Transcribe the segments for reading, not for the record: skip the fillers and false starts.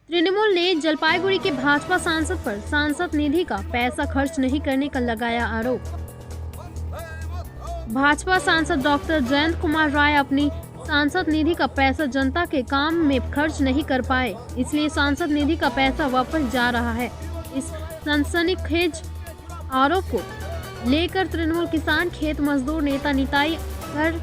तृणमूल ने जलपाईगुड़ी के भाजपा सांसद पर सांसद निधि का पैसा खर्च नहीं करने का लगाया आरोप। भाजपा सांसद डॉक्टर जयंत कुमार राय अपनी सांसद निधि का पैसा जनता के काम में खर्च नहीं कर पाए, इसलिए सांसद निधि का पैसा वापस जा रहा है। इस सनसनीखेज आरोप को लेकर तृणमूल किसान, खेत मजदूर नेता निताई कर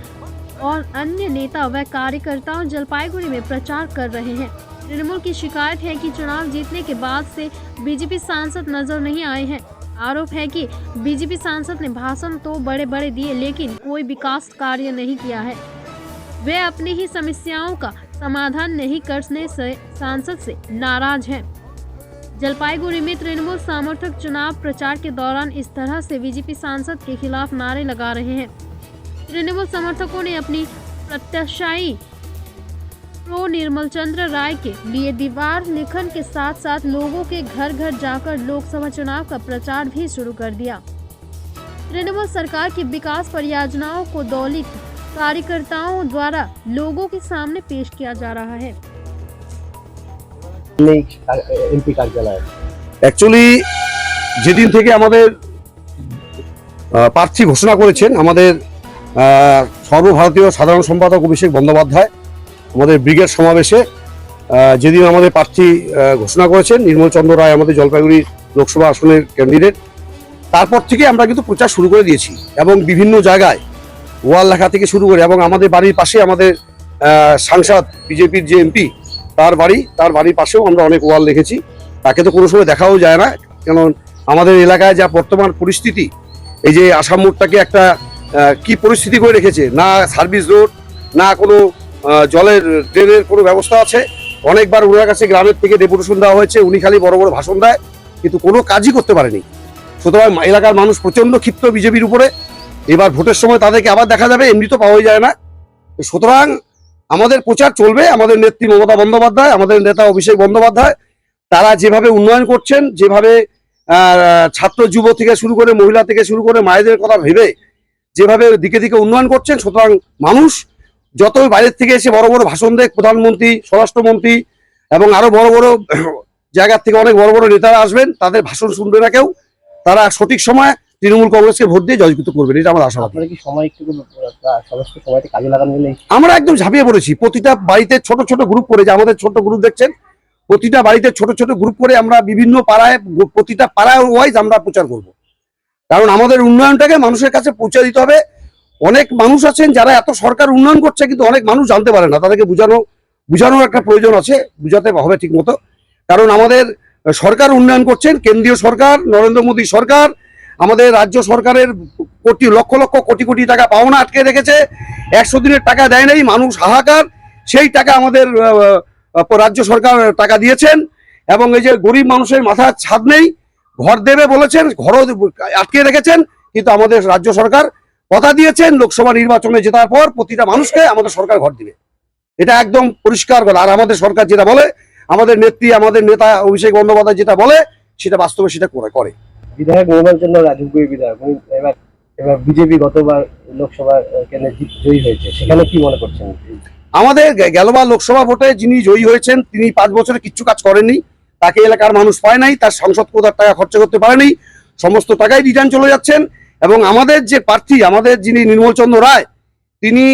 और अन्य नेता व कार्यकर्ताओं जलपाईगुड़ी में प्रचार कर रहे हैं। तृणमूल की शिकायत है कि चुनाव जीतने के बाद से बीजेपी सांसद नजर नहीं आए हैं। आरोप है कि बीजेपी सांसद ने भाषण तो बड़े बड़े दिए, लेकिन कोई विकास कार्य नहीं किया है। वे अपनी ही समस्याओं का समाधान नहीं करने से सांसद से नाराज हैं। जलपाईगुड़ी में तृणमूल समर्थक चुनाव प्रचार के दौरान इस तरह से बीजेपी सांसद के खिलाफ नारे लगा रहे हैं। तृणमूल समर्थकों ने अपनी प्रत्याशी प्रो निर्मल चंद्र राय के लिए दीवार लेखन के साथ साथ लोगों के घर घर जाकर लोकसभा चुनाव का प्रचार भी शुरू कर दिया। तृणमूल सरकार की विकास परियोजनाओं को दलित कार्यकर्ताओं द्वारा लोगों के सामने पेश किया जा रहा है। एक्चुअली যেদিন থেকে আমাদের প্রার্থী ঘোষণা করেছেন আমাদের সর্বভারতীয় সাধারণ সম্পাদক অভিষেক বন্দ্যোপাধ্যায় আমাদের ব্রিগেড সমাবেশে যেদিন আমাদের প্রার্থী ঘোষণা করেছেন নির্মল চন্দ্র রায় আমাদের জলপাইগুড়ি লোকসভা আসনের ক্যান্ডিডেট, তারপর থেকে আমরা কিন্তু প্রচার শুরু করে দিয়েছি এবং বিভিন্ন জায়গায় ওয়াল লেখা থেকে শুরু করে এবং আমাদের বাড়ির পাশে আমাদের সাংসদ বিজেপির যে এমপি তার বাড়ির পাশেও আমরা অনেক ওয়াল লিখেছি। তাকে তো কোনো সময় দেখাও যায় না, কারণ আমাদের এলাকায় যা বর্তমান পরিস্থিতি, এই যে আসাম মোড়টাকে একটা কি পরিস্থিতি করে রেখেছে, না সার্ভিস রোড, না কোনো জলের ড্রেনের কোনো ব্যবস্থা আছে। অনেকবার ওনার কাছে গ্রামের থেকে ডেপুটেশন দেওয়া হয়েছে, উনি খালি বড় বড় ভাষণ দেয় কিন্তু কোনো কাজই করতে পারেনি। সুতরাং এলাকার মানুষ প্রচণ্ড ক্ষিপ্ত বিজেপির উপরে। এবার ভোটের সময় তাদেরকে আবার দেখা যাবে, এমনি তো পাওয়াই যায় না। সুতরাং আমাদের প্রচার চলবে। আমাদের নেত্রী মমতা বন্দ্যোপাধ্যায়, আমাদের নেতা অভিষেক বন্দ্যোপাধ্যায়, তারা যেভাবে উন্নয়ন করছেন, যেভাবে ছাত্র যুব থেকে শুরু করে মহিলা থেকে শুরু করে মায়েদের কথা ভেবে যেভাবে দিকে দিকে উন্নয়ন করছেন, সুতরাং মানুষ যত বাইরের থেকে এসে বড় বড় ভাষণ দেয়, প্রধানমন্ত্রী, স্বরাষ্ট্রমন্ত্রী এবং আরো বড় বড় জায়গার থেকে অনেক বড় বড় নেতারা আসবেন, তাদের ভাষণ শুনবে না কেউ। তারা সঠিক সময় তৃণমূল কংগ্রেসকে ভোট দিয়ে জয়যুক্ত করবেন, এটা আমার আশা। আমরা একদম ঝাঁপিয়ে পড়েছি। প্রতিটা বাড়িতে ছোট ছোট গ্রুপ করে, যে আমাদের ছোট গ্রুপ দেখছেন, প্রতিটা বাড়িতে ছোট ছোট গ্রুপ করে আমরা বিভিন্ন পাড়ায়, প্রতিটা পাড়ায় ওয়াইজ আমরা প্রচার করব। কারণ আমাদের উন্নয়নটাকে মানুষের কাছে পৌঁছে দিতে হবে। অনেক মানুষ আছেন যারা এত সরকার উন্নয়ন করছে কিন্তু অনেক মানুষ জানতে পারে না, তাদেরকে বুঝানোর একটা প্রয়োজন আছে, বুঝাতে হবে ঠিক মতো। কারণ আমাদের সরকার উন্নয়ন করছেন, কেন্দ্রীয় সরকার, নরেন্দ্র মোদী সরকার, আমাদের রাজ্য সরকারের লক্ষ লক্ষ কোটি কোটি টাকা পাওনা আটকে রেখেছে, 100 দিনের টাকা দেয় নাই, মানুষ হাহাকার। সেই টাকা আমাদের রাজ্য সরকার টাকা দিয়েছেন এবং এই যে গরিব মানুষের মাথার ছাদ নেই, ঘর দেবে বলেছেন, ঘরও আটকে রেখেছেন। কিন্তু আমাদের রাজ্য সরকার কথা দিয়েছেন লোকসভা নির্বাচনে জেতার পর প্রতিটা মানুষকে আমাদের সরকার ঘর দিবে, এটা একদম পরিষ্কার কথা। আর আমাদের সরকার যেটা বলে, আমাদের নেত্রী, আমাদের নেতা অভিষেক বন্দ্যোপাধ্যায় যেটা বলে, সেটা বাস্তবে সেটা করে। বিধায়ক নির্মল চন্দ্র রায় বিধায়ক, এবার বিজেপি গতবার লোকসভা কেন্দ্রে জয়ী হয়েছে, সেখানে কি মনে করছেন? আমাদের গেলবার লোকসভা ভোটে যিনি জয়ী হয়েছেন তিনি 5 বছরে কিচ্ছু কাজ করেননি, তাকে এলাকার মানুষ পায় নাই, তার সংসদ কোথার টাকা খরচ করতে পারেনি, সমস্ত টাকাই রিটার্ন চলে যাচ্ছেন। এবং আমাদের যে প্রার্থী, আমাদের যিনি নির্মল চন্দ্র রায়, তিনি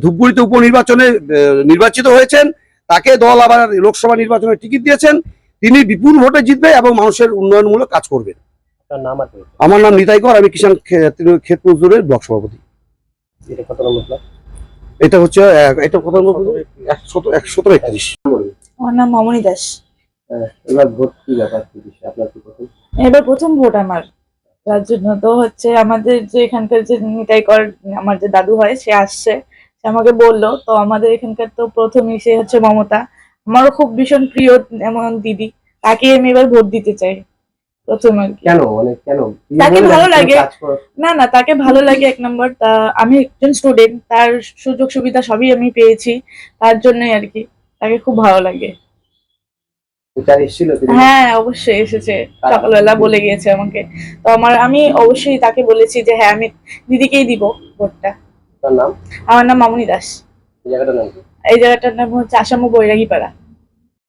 ধূপগুড়িতে উপনির্বাচনে নির্বাচিত হয়েছেন, তাকে দল আবার লোকসভা নির্বাচনে টিকিট দিয়েছেন। তিনি বিপুল ভোটে জিতবে এবং মানুষের উন্নয়নমূলক কাজ করবেন। আমার নাম নিতাই কর, আমি কিষাণ ক্ষেত মজদুরের ব্লক সভাপতি। এটা হচ্ছে কত নম্বর? 117-31। আমার নাম মামনি দাস। এবার ভোট কি ব্যাপার? এবার প্রথম ভোট আমার, তার জন্য তো হচ্ছে আমাদের যে এখানকার যে নিতাই কর, আমার যে দাদু হয়, সে আসছে, সে আমাকে বললো। তো আমাদের এখানকার তো প্রথমে সে হচ্ছে মমতা, আমারও খুব ভীষণ প্রিয় এমন দিদি, তাকে আমি এবার ভোট দিতে চাই প্রথম আর কি। কেন তাকে ভালো লাগে? না, তাকে ভালো লাগে এক নম্বর, তা আমি একজন স্টুডেন্ট, তার সুযোগ সুবিধা সবই আমি পেয়েছি, তার জন্যই আর কি তাকে খুব ভালো লাগে। হ্যাঁ, অবশ্যই এসেছে, সকালবেলা বলে গিয়েছে আমাকে। তো আমি অবশ্যই তাকে বলেছি যে হ্যাঁ, আমি দিদিকেই দিব ভোটটা। আমার নাম মামনি দাস। এই জায়গাটার নাম হচ্ছে আসাম বৈরাগীপাড়া।